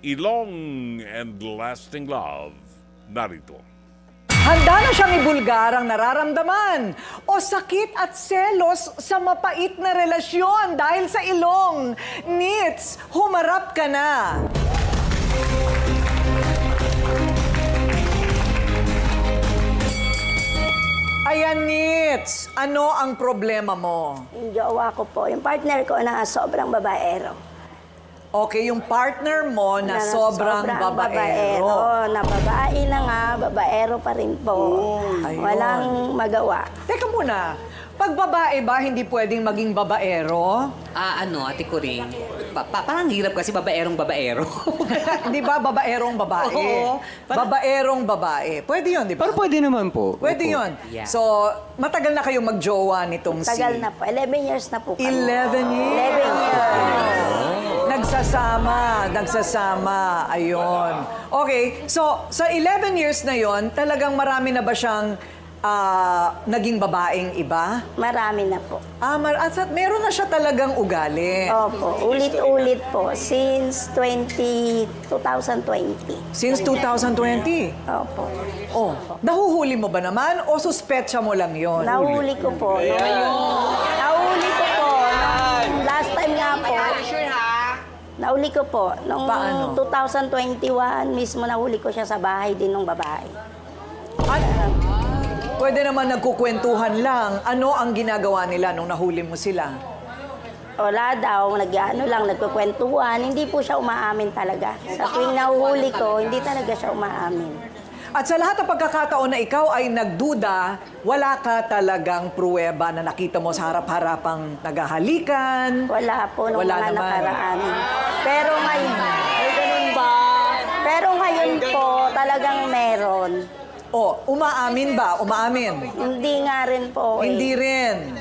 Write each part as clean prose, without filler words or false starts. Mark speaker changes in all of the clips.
Speaker 1: Ilong and Lasting Love. Narito.
Speaker 2: Handa na siyang ibulgar ang nararamdaman o sakit at selos sa mapait na relasyon dahil sa ilong. Nits, humarap ka na! Ayan, Nits, ano ang problema mo?
Speaker 3: Yung jowa ko po, yung partner ko na sobrang babaero.
Speaker 2: Okay, yung partner mo na sobrang babaero.
Speaker 3: Na babae na nga, babaero pa rin po.
Speaker 2: Ayun.
Speaker 3: Walang magawa.
Speaker 2: Teka muna, pag babae ba, hindi pwedeng maging babaero?
Speaker 4: Ate Coring, parang hirap kasi babaerong babaero.
Speaker 2: Di ba babaerong babae?
Speaker 4: Oo.
Speaker 2: Babaerong babae. Pwede yun, di ba?
Speaker 5: Pero pwede naman po.
Speaker 2: Pwede
Speaker 5: Opo.
Speaker 2: yun.
Speaker 4: Yeah.
Speaker 2: So, matagal na kayong magjowa nitong
Speaker 3: Tagal na po. 11 years na po kami.
Speaker 2: 11 years.
Speaker 3: 11 years.
Speaker 2: Nagsasama. Ayun. Okay, so sa 11 years na yon, talagang marami na ba siyang naging babaeng iba?
Speaker 3: Marami na po.
Speaker 2: Meron na siya talagang ugali.
Speaker 3: Opo, ulit-ulit po. Since 2020.
Speaker 2: Since 2020.
Speaker 3: Opo.
Speaker 2: Oh, nahuhuli mo ba naman o suspetsa mo lang yon?
Speaker 3: Nahuli ko po. Nahuli ko po. Nung last time nga po. Nahuli ko po. Noong
Speaker 2: Paano?
Speaker 3: 2021, mismo nahuli ko siya sa bahay din ng babae.
Speaker 2: At pwede naman nagkukwentuhan lang. Ano ang ginagawa nila nung nahuli mo sila?
Speaker 3: Wala daw, nagkukwentuhan. Hindi po siya umaamin talaga. Sa tuwing nahuhuli ko, hindi talaga siya umaamin.
Speaker 2: At sa lahat ng pagkakataon na ikaw ay nagduda, wala ka talagang pruweba na nakita mo sa harap-harapang naghahalikan.
Speaker 3: Wala po nung
Speaker 2: Wala
Speaker 3: mga
Speaker 2: naman.
Speaker 3: nakaraan. Pero ngayon, ay ganun ba? Pero ngayon po, talagang meron.
Speaker 2: O, umaamin ba? Umaamin?
Speaker 3: Hindi nga rin po.
Speaker 2: Hindi rin.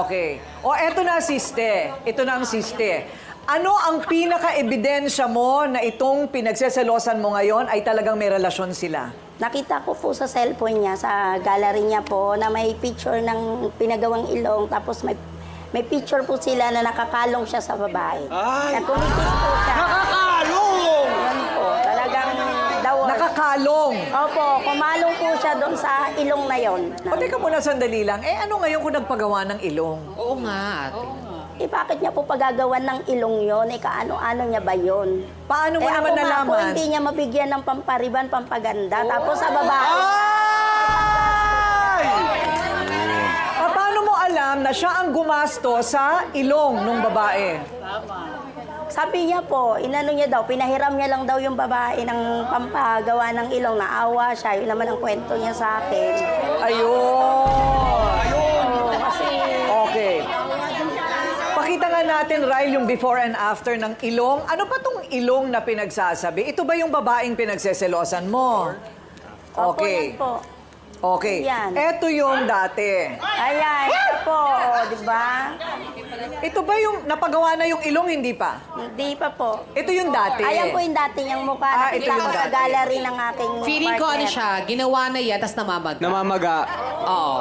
Speaker 2: Okay. O, eto na, siste. Ito na ang siste. Ano ang pinaka-ebidensya mo na itong pinagseselosan mo ngayon ay talagang may relasyon sila?
Speaker 3: Nakita ko po sa cellphone niya, sa gallery niya po, na may picture ng pinagawang ilong, tapos may picture po sila na nakakalong siya sa babae. Na kumikis po siya.
Speaker 5: Nakakalong!
Speaker 3: Yan po, talagang dawal.
Speaker 2: Nakakalong.
Speaker 3: Opo, kumalong po siya doon sa ilong na yon.
Speaker 2: O, teka muna sandali lang. Ano ngayon kung nagpagawa ng ilong?
Speaker 4: Oo nga, ate.
Speaker 3: Bakit niya po pagagawan ng ilong yon? Kaano-ano niya ba yon?
Speaker 2: Paano mo naman
Speaker 3: ako nga po,
Speaker 2: nalaman?
Speaker 3: hindi niya mabigyan ng pampariban, pampaganda. Tapos sa babae,
Speaker 2: Paano mo alam na siya ang gumasto sa ilong ng babae?
Speaker 3: sabi niya po, inano niya daw, pinahiram niya lang daw yung babae ng pampagawa ng ilong. Naawa siya, yun naman ang kwento niya sa akin.
Speaker 2: Ayun.
Speaker 3: Kasi,
Speaker 2: Okay. Pakita nga natin, Ryle, yung before and after ng ilong. Ano ba tong ilong na pinagsasabi? Ito ba yung babaeng pinagseselosan mo?
Speaker 3: opo
Speaker 2: Okay.
Speaker 3: yan po.
Speaker 2: Okay.
Speaker 3: Yan.
Speaker 2: Ito yung dati.
Speaker 3: Ayan, siya po, di ba?
Speaker 2: Ito ba yung napagawa na yung ilong, hindi pa?
Speaker 3: Hindi pa po.
Speaker 2: Ito yung dati.
Speaker 3: Ayan po yung dati niyang mukha.
Speaker 2: Ito
Speaker 3: Nakita
Speaker 2: yung
Speaker 3: ko sa
Speaker 2: dati.
Speaker 3: gallery ng aking
Speaker 4: Feeling ko
Speaker 3: partner.
Speaker 4: ano siya, ginawa na yan, tapos namamaga.
Speaker 5: Namamaga.
Speaker 4: Oo.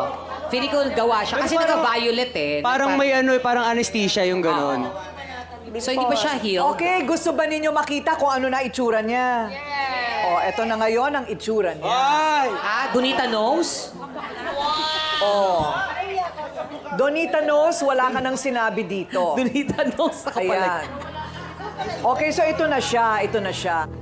Speaker 4: Feeling ko gawa siya. Kasi
Speaker 5: Pero parang-
Speaker 4: naka-violet eh.
Speaker 5: Parang may parang anesthesia yung ganon.
Speaker 4: So hindi pa siya healed?
Speaker 2: Okay, gusto ba ninyo makita kung ano na itsura niya? Oh, eto na ngayon ang itsura niya.
Speaker 5: Ay!
Speaker 4: Donita nose?
Speaker 2: Oh. Donita Nose, wala ka nang sinabi dito.
Speaker 4: Donita nose sa
Speaker 2: Ayan. Okay, so ito na siya,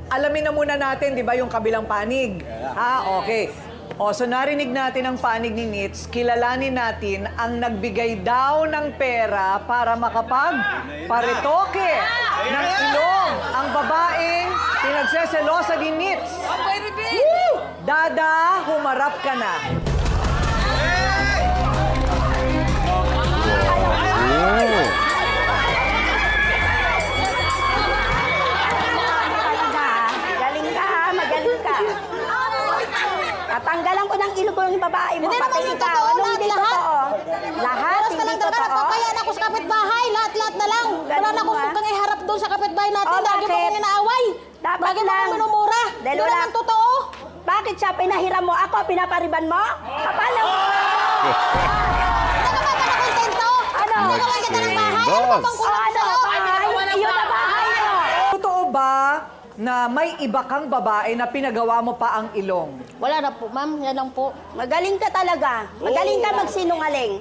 Speaker 2: Alamin na muna natin, di ba, yung kabilang panig? Ha, okay. O, so narinig natin ang panig ni Nits, kilalanin natin ang nagbigay daw ng pera para makapag-paritoke ng ilong ang babaeng pinagseselosa ni Nits. Woo! Dada, humarap ka na.
Speaker 3: Galing ka ha, magaling ka. Tatanggalan ko ng ilong ko yung babae mo,
Speaker 6: Hindi
Speaker 3: pati
Speaker 6: naman yung
Speaker 3: ikaw.
Speaker 6: totoo,
Speaker 3: Anong hindi
Speaker 6: lahat.
Speaker 3: totoo? Lahat
Speaker 6: Oras ka
Speaker 3: hindi
Speaker 6: lang nagharap
Speaker 3: totoo?
Speaker 6: ko, kaya na ako sa kapitbahay. Lahat-lahat na lang. Wala na akong
Speaker 3: ba?
Speaker 6: kang iharap doon sa kapitbahay natin.
Speaker 3: Oh,
Speaker 6: Lagi mo
Speaker 3: bakit?
Speaker 6: kong inaaway.
Speaker 3: Dapat
Speaker 6: Lagi mo
Speaker 3: lang.
Speaker 6: kong minumura.
Speaker 3: Dahil
Speaker 6: Hindi
Speaker 3: wala-
Speaker 6: naman totoo.
Speaker 3: Bakit siya pinahiram mo? Ako, pinapariban mo? Kapal na mo.
Speaker 6: Hindi ka ba kontento?
Speaker 3: Ano?
Speaker 6: Gagawan kita ng bahay. Ano pa bang kulang
Speaker 3: Ano?
Speaker 6: sa'yo?
Speaker 3: Bahay? Iyon na bahay mo.
Speaker 2: Totoo ba na may iba kang babae na pinagawa mo pa ang ilong?
Speaker 6: Wala na po, ma'am. Yan lang po.
Speaker 3: Magaling ka talaga. Magaling ka magsinungaling.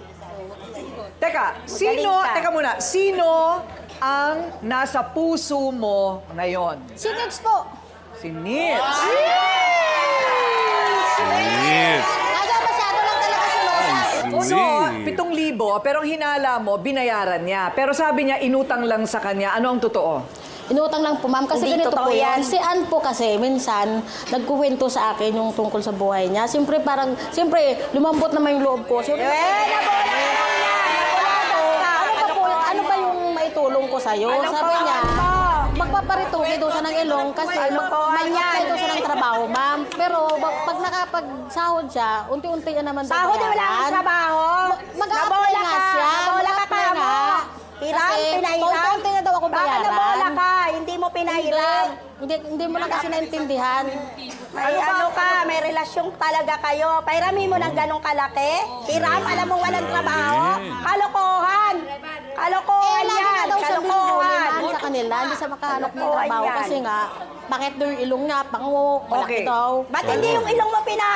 Speaker 2: Teka,
Speaker 3: ka.
Speaker 2: teka muna, sino ang nasa puso mo ngayon?
Speaker 6: Si Nix po.
Speaker 2: Si Nitz.
Speaker 1: Sweet.
Speaker 6: Kaya masyado lang talaga sinusa.
Speaker 2: Uno, 7,000, pero ang hinala mo, binayaran niya. Pero sabi niya, inutang lang sa kanya. Ano ang totoo?
Speaker 6: Inutang lang po, ma'am. Kasi
Speaker 3: Hindi
Speaker 6: ganito
Speaker 3: totoo
Speaker 6: po
Speaker 3: yan.
Speaker 6: yan. Si Ann po kasi, minsan, nagkukwento sa akin yung tungkol sa buhay niya. Siyempre, lumambot naman yung loob ko. Siyempre, ano ba yung maitulong ko sa'yo? Sabi niya, magpaparituki daw siya ng ilong kasi mag-apply daw siya ng trabaho, ma'am. Pero pag nakapag-sahod siya, unti-unti yan naman
Speaker 3: Sahod na wala kang trabaho.
Speaker 6: Mag-apply nga siya.
Speaker 3: Nabola ka
Speaker 6: Mag-apply
Speaker 3: mo.
Speaker 6: nga.
Speaker 3: Hiram,
Speaker 6: Kasi
Speaker 3: pinahiram.
Speaker 6: unti-unti na daw ako
Speaker 3: Baka
Speaker 6: bayaran.
Speaker 3: nabola ka, hindi mo pinahiram.
Speaker 6: Hindi mo lang kasi naintindihan.
Speaker 3: May ano ka, may relasyon talaga kayo. Pairami mo ng ganong kalaki. Hiram, alam mo walang trabaho. Kalokohan. Kalokohan
Speaker 6: Lagi
Speaker 3: yan.
Speaker 6: nga daw siya binubuli,
Speaker 3: Kalokohan.
Speaker 6: ma'am, sa kanila. Hindi siya makahanap ng
Speaker 3: Kalokohan
Speaker 6: trabaho.
Speaker 3: yan.
Speaker 6: Kasi nga, bakit daw yung ilong niya, pango, malaki
Speaker 2: Okay.
Speaker 6: daw.
Speaker 3: Ba't hindi yung ilong mo
Speaker 6: ako na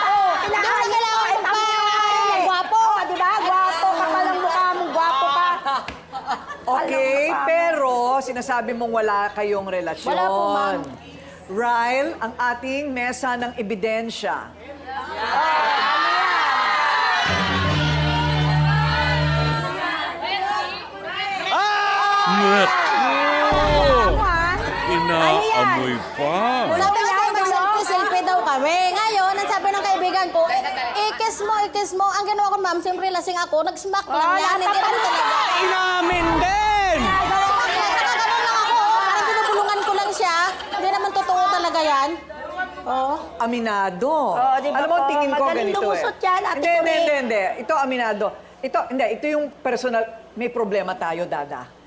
Speaker 6: to.
Speaker 3: Pinakain
Speaker 6: Doon na kailangan magpa- gwapo.
Speaker 3: Oh, di ba? Gwapo ka palang mukha mo. Gwapo ka.
Speaker 2: Okay,
Speaker 3: Alam mo pa.
Speaker 2: pero sinasabi mong wala kayong relasyon.
Speaker 6: Wala po, ma'am.
Speaker 2: Ryle, ang ating mesa ng ebidensya.
Speaker 1: Inaamoy pa.
Speaker 6: Sabi nga sa'yo, mag-selfie-selfie daw kami. Ngayon, ang sabi ng kaibigan ko, ikis mo. Ang ginawa ko, ma'am, siyempre lasing ako, nag-smack lang yan. Hindi naman talaga.
Speaker 5: Inamin din!
Speaker 6: Smack lang, nakaganon lang ako. Parang binubulungan ko lang siya. Hindi naman totoo talaga yan. Oh.
Speaker 2: Aminado.
Speaker 3: Oo, di ba
Speaker 2: Alam mo,
Speaker 3: po?
Speaker 2: tingin ko
Speaker 3: Magaling
Speaker 2: ganito
Speaker 3: lumusot yan, Ate
Speaker 2: Hindi,
Speaker 3: Cory.
Speaker 2: hindi. Ito, aminado. Ito yung personal. May problema tayo, Dada.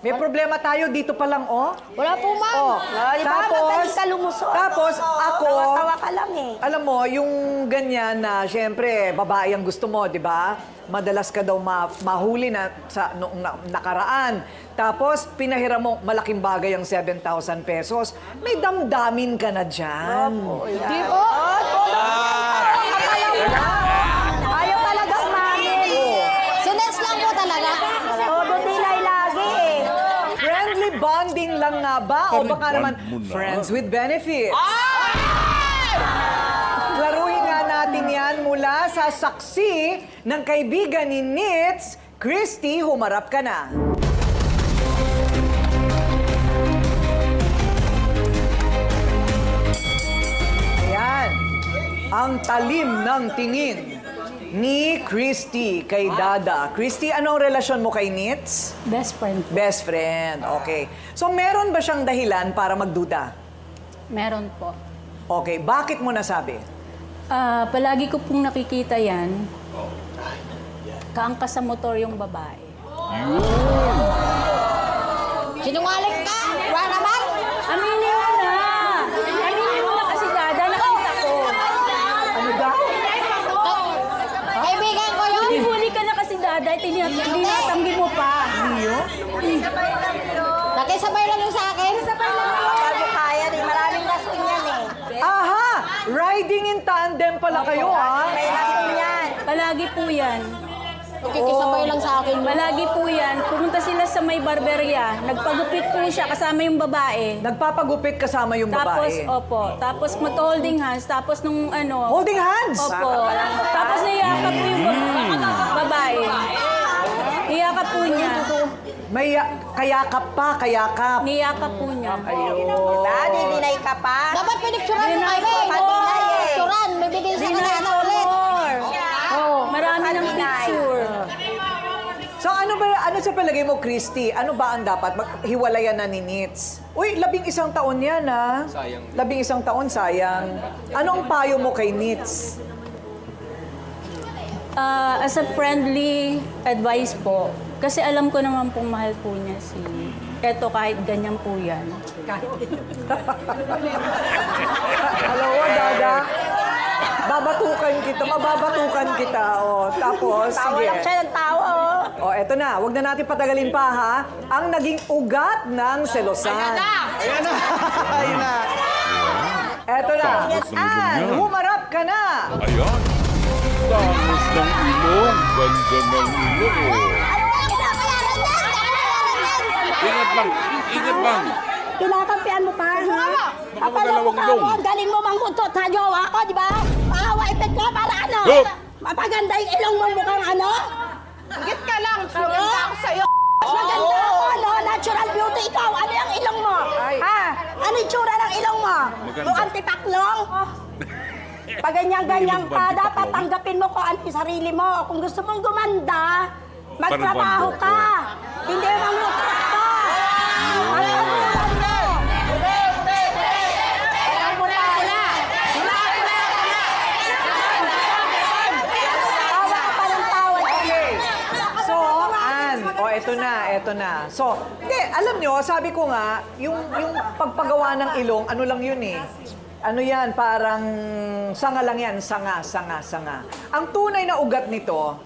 Speaker 2: May problema tayo dito pa lang, oh.
Speaker 6: Wala po, ma'am.
Speaker 2: Oh,
Speaker 3: Di ba? Magaling ka lumusot.
Speaker 2: Tapos, ako,
Speaker 3: Tawa-tawa ka lang eh.
Speaker 2: alam mo, yung ganyan na, syempre, babae ang gusto mo, di ba? Madalas ka daw mahuli na sa noong nakaraan. Tapos, pinahiram mo, malaking bagay ang 7,000 pesos. May damdamin ka na dyan.
Speaker 6: Di po.
Speaker 3: Ayaw talaga umamin.
Speaker 6: Sinets lang po talaga.
Speaker 3: Todo dilay lagi eh.
Speaker 2: Friendly bonding lang nga ba? O baka
Speaker 1: Parang
Speaker 2: naman,
Speaker 1: bond mo na.
Speaker 2: friends with benefits? Laruin nga natin yan mula sa saksi ng kaibigan ni Nitz. Christy, humarap ka na. Ayan. Ang talim ng tingin ni Christy kay Dada. Christy, ano ang relasyon mo kay Nitz?
Speaker 7: Best friend.
Speaker 2: Best friend, okay. So meron ba siyang dahilan para magduda?
Speaker 7: Meron po.
Speaker 2: Okay, bakit mo nasabi?
Speaker 7: Palagi ko pong nakikita yan. Kaangkas sa motor yung babae.
Speaker 6: Sinungaling ka. Wala naman.
Speaker 7: Aminin mo na! Aminin mo na kasi Dada, nakita ko.
Speaker 2: Ano daw?
Speaker 6: Kaibigan ko yun.
Speaker 7: Huli ka na kasi Dada, tinatanggi mo pa.
Speaker 6: Nakisabay lang yung sa akin.
Speaker 3: Bago kaya rin. Maraming rason yan eh.
Speaker 2: Aha! Riding in tandem pala kayo, ha?
Speaker 3: May rason yan.
Speaker 7: Palagi po yan.
Speaker 6: Nakikisabay lang sa akin.
Speaker 7: Palagi po yan. Pumunta sila sa may barberya. Nagpagupit po siya kasama yung babae.
Speaker 2: Nagpapagupit kasama yung
Speaker 7: Tapos,
Speaker 2: babae.
Speaker 7: opo. Tapos mag-holding hands. Tapos nung ano...
Speaker 2: Holding hands!
Speaker 7: Opo. Tapos niyakap po yung babae. Niyakap po niya.
Speaker 2: May kayakap pa, kayakap.
Speaker 7: Niyakap po niya.
Speaker 3: Diba? Didinay ka pa.
Speaker 6: Dapat pinicturan mo
Speaker 7: Dinay
Speaker 6: kami.
Speaker 7: ko.
Speaker 3: Padinay eh.
Speaker 6: Picturan. May bigay sa kanila na ulit.
Speaker 7: Marami ng picture.
Speaker 2: So ano sa palagay mo, Christy? Ano ba ang dapat? Hiwalayan na ni Nitz. Uy, 11 taon yan, ha?
Speaker 5: Sayang.
Speaker 2: 11 taon, sayang. Anong payo mo kay Nitz?
Speaker 7: As a friendly advice po, kasi alam ko naman pong mahal po niya si... Eto, kahit ganyan po yan.
Speaker 2: Hello, Dada. Babatukan kita, mababatukan kita. Oh, tapos,
Speaker 3: Tawa
Speaker 2: sige.
Speaker 3: lang siya ng tawa oh.
Speaker 2: O, eto na. Huwag na natin patagalin pa, ha? Ang naging ugat ng selosan.
Speaker 5: Ayan na! Ayan na!
Speaker 2: Eto na.
Speaker 1: Tapos ng ilong
Speaker 2: Ann,
Speaker 1: yan.
Speaker 2: humarap ka na.
Speaker 1: Ayan. Tangos ng ilong. Ganda ng ilong, oh. Ingat lang. Ingat lang.
Speaker 3: Kinakampihan mo pa, ha?
Speaker 1: Baka magalawang ilong.
Speaker 3: Ang galing mo mangkutot sa jowa ko, di ba? Maawa ipit ko para ano?
Speaker 1: Hup!
Speaker 3: Mapaganda yung ilong mo mukhang ano?
Speaker 6: Higit ka lang. Maganda ako sa'yo.
Speaker 3: Maganda ako, no? Natural beauty ikaw. Ano yung ilong mo?
Speaker 2: Ay.
Speaker 3: Ha? Ano yung tsura ng ilong mo?
Speaker 1: Maganda.
Speaker 3: Yung antipaklong? Pag ganyan-ganyan
Speaker 1: Ilong
Speaker 3: ka,
Speaker 1: ba
Speaker 3: dapat
Speaker 1: antipaklong?
Speaker 3: tanggapin mo kung ano yung sarili mo. Kung gusto mong gumanda, magtrabaho
Speaker 1: Parang
Speaker 3: ka. Hindi mangutot ka. Pagpagulan mo. Tawa ka pa ng tawa.
Speaker 2: Okay. So, Ann, eto na. So, hindi, alam nyo, sabi ko nga, yung pagpagawa ng ilong, ano lang yun eh. Ano yan, parang sanga lang yan, sanga. Ang tunay na ugat nito,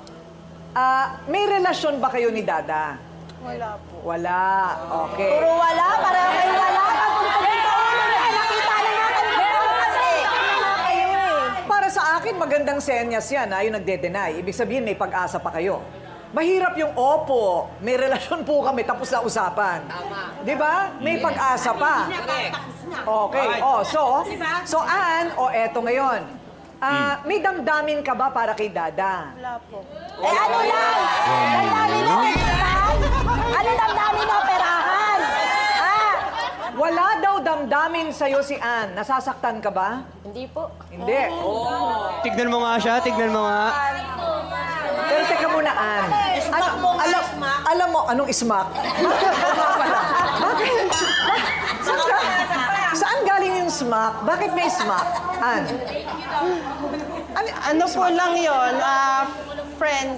Speaker 2: may relasyon ba kayo ni Dada?
Speaker 6: Wala po.
Speaker 2: Wala. Okay.
Speaker 3: Puro wala, para kayo wala. Pagpunta sa ulo niya, nakita na nga kayo kasi.
Speaker 2: Para sa akin, magandang senyas yan, yung nagde-deny. Ibig sabihin, may pag-asa pa kayo. Mahirap yung opo, may relasyon po kami, tapos na usapan. Di ba? May pag-asa pa. Okay. So Ann, eto ngayon. May damdamin ka ba para kay Dada?
Speaker 6: Wala po.
Speaker 3: Eh ano lang? Damdamin mo operahan? Ano damdamin mo operahan?
Speaker 2: Wala daw damdamin sa'yo si Ann. Nasasaktan ka ba?
Speaker 6: Hindi po.
Speaker 2: Hindi.
Speaker 5: Tignan mo nga siya, tignan mo nga.
Speaker 2: Pero teka muna, Ann. Alam mo, anong smack? Bakit? Saan galing yung smack? Bakit may smack? Ann?
Speaker 6: Ano po lang yun? Friend.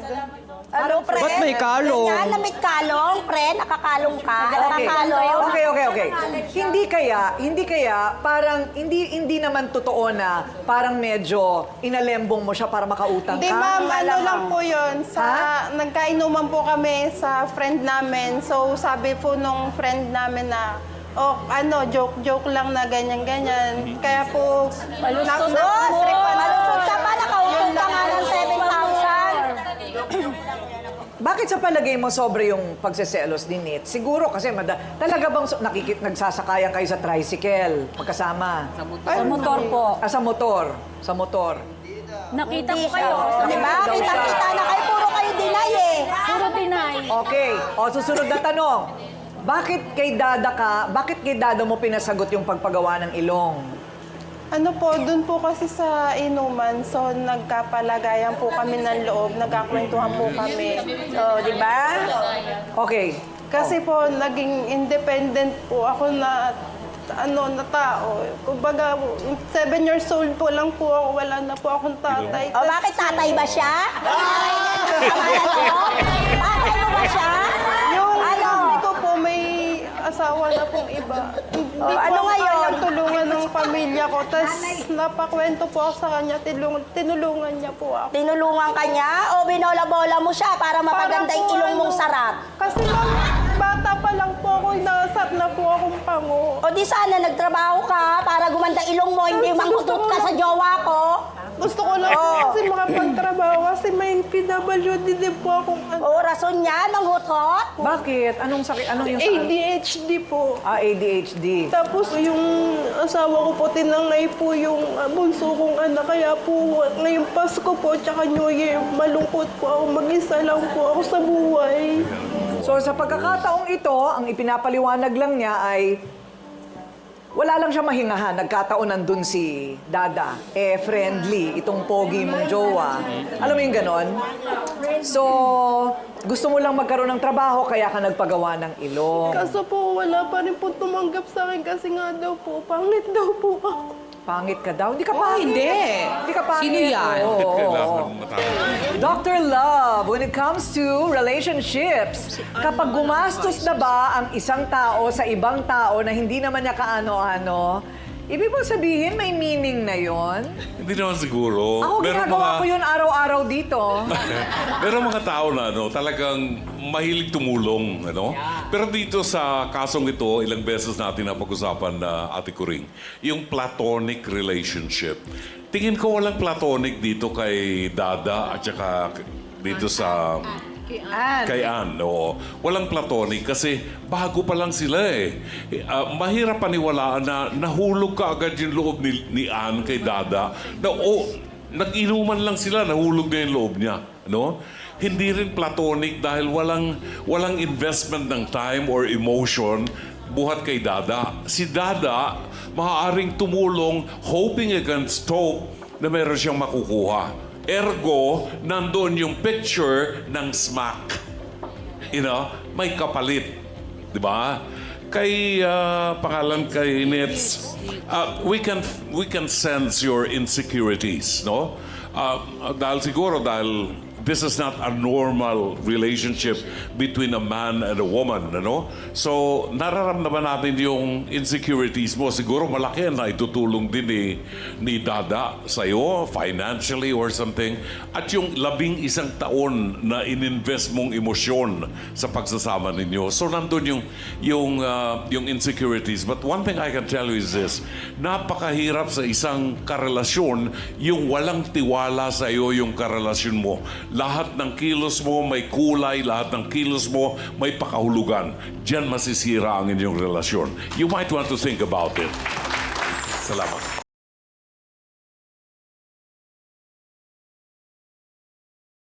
Speaker 3: Ano, pre?
Speaker 5: Ba't may kalong?
Speaker 3: Ganyan na may kalong, pre? Nakakalong ka? Nakakalong?
Speaker 2: Okay. Hindi kaya, parang, hindi naman totoo na parang medyo inalembong mo siya para makautang
Speaker 8: Hindi
Speaker 2: ka.
Speaker 8: ma'am, ano
Speaker 3: Malamang.
Speaker 8: lang po yun. Nagkainuman po kami sa friend namin. So sabi po nung friend namin na, joke lang na ganyan-ganyan. Kaya po,
Speaker 3: Malusot ka pa, nakautong ka nga ng 7,000.
Speaker 2: Bakit sa palagay mo sobre yung pagseselos ni Nit? Siguro kasi talaga bang nagsasakayan kayo sa tricycle magkasama?
Speaker 7: Sa motor po.
Speaker 2: Sa motor.
Speaker 7: Nakita
Speaker 3: Hindi
Speaker 7: ko kayo.
Speaker 3: siya. Di ba? Kita-kita na kayo, puro kayo deny eh.
Speaker 7: Puro deny.
Speaker 2: Okay. Susunod na tanong. Bakit kay Dada mo pinasagot yung pagpagawa ng ilong?
Speaker 8: ano po, dun po kasi sa inuman. So nagkapalagayan po kami ng loob, nagkakwentuhan po kami.
Speaker 3: Di ba?
Speaker 2: Okay.
Speaker 8: Kasi po, naging independent po ako na tao. Kumbaga, 7 years old po lang po ako, wala na po akong tatay.
Speaker 3: O bakit tatay ba siya? Tatay mo ba siya?
Speaker 8: Yung
Speaker 3: Ano?
Speaker 8: sabi ko po, may asawa na pong iba. Hindi
Speaker 3: ano
Speaker 8: po
Speaker 3: ngayon?
Speaker 8: kayang tulungan ng pamilya ko. Tapos napakwento po ako sa kanya, tinulungan niya po ako.
Speaker 3: Tinulungan ka niya o binola-bola mo siya para mapaganda yung ilong mong sarap?
Speaker 8: Kasi ma'am, bata pa lang po ako, nasap na po akong pango.
Speaker 3: O di sana nagtrabaho ka para gumanda ilong mo, hindi mangkutot ka sa jowa ko.
Speaker 8: Gusto ko lang kasi makapagtrabaho kasi may PWD din po akong
Speaker 3: O rason niya, manghutot.
Speaker 2: Bakit? Anong sakit? Anong yung sakit?
Speaker 8: ADHD po.
Speaker 2: ADHD.
Speaker 8: Tapos yung asawa ko po, tinangay po yung bunso kong anak. Kaya po ngayong Pasko po, tsaka New Year, malungkot po ako. Mag-isa lang po ako sa buhay.
Speaker 2: So sa pagkakataong ito, ang ipinapaliwanag lang niya ay wala lang siya mahingahan. Nagkataon nandun si Dada. Friendly. Itong pogi mong jowa. Alam mo yung ganon? So, gusto mo lang magkaroon ng trabaho, kaya ka nagpagawa ng ilong.
Speaker 8: Kaso po, wala pa rin po tumanggap sa akin kasi nga daw po, pangit daw po ako.
Speaker 2: Pangit ka daw? Hindi ka pangit.
Speaker 4: hindi.
Speaker 2: Hindi ka pangit.
Speaker 4: Sino yan?
Speaker 2: Oo.
Speaker 1: Kailangan matapos.
Speaker 2: Dr. Love, when it comes to relationships, kapag gumastos na ba ang isang tao sa ibang tao na hindi naman niya kaano-ano, Ibig bang sabihin may meaning na yon?
Speaker 1: Hindi naman siguro.
Speaker 2: Ako ginagawa ko yun araw-araw dito.
Speaker 1: Pero mga tao na talagang mahilig tumulong, Pero dito sa kasong ito, ilang beses natin napag-usapan na Ate Kuring, yung platonic relationship. Tingin ko walang platonic dito kay Dada at saka dito sa kay Ann, oo. Walang platonic kasi bago pa lang sila eh. Mahirap paniwalaan na nahulog ka agad yung loob ni Ann kay Dada. Nag-inuman lang sila, nahulog na yung loob niya. Hindi rin platonic dahil walang investment ng time or emotion buhat kay Dada. Si Dada, maaaring tumulong hoping against hope na meron siyang makukuha. Ergo, nandun yung picture ng smack. May kapalit. Di ba? Kay pangalan kay Nets, we can sense your insecurities, no? Dahil this is not a normal relationship between a man and a woman, So, nararamdaman natin yung insecurities mo. Siguro malaki na itutulong din ni Dada sa'yo, financially or something. At yung 11 taon na ininvest mong emosyon sa pagsasama ninyo. So, nandun yung insecurities. But one thing I can tell you is this, napakahirap sa isang karelasyon yung walang tiwala sa'yo yung karelasyon mo. Lahat ng kilos mo may kulay, lahat ng kilos mo may pakahulugan. Diyan masisira ang inyong relasyon. You might want to think about it. Salamat.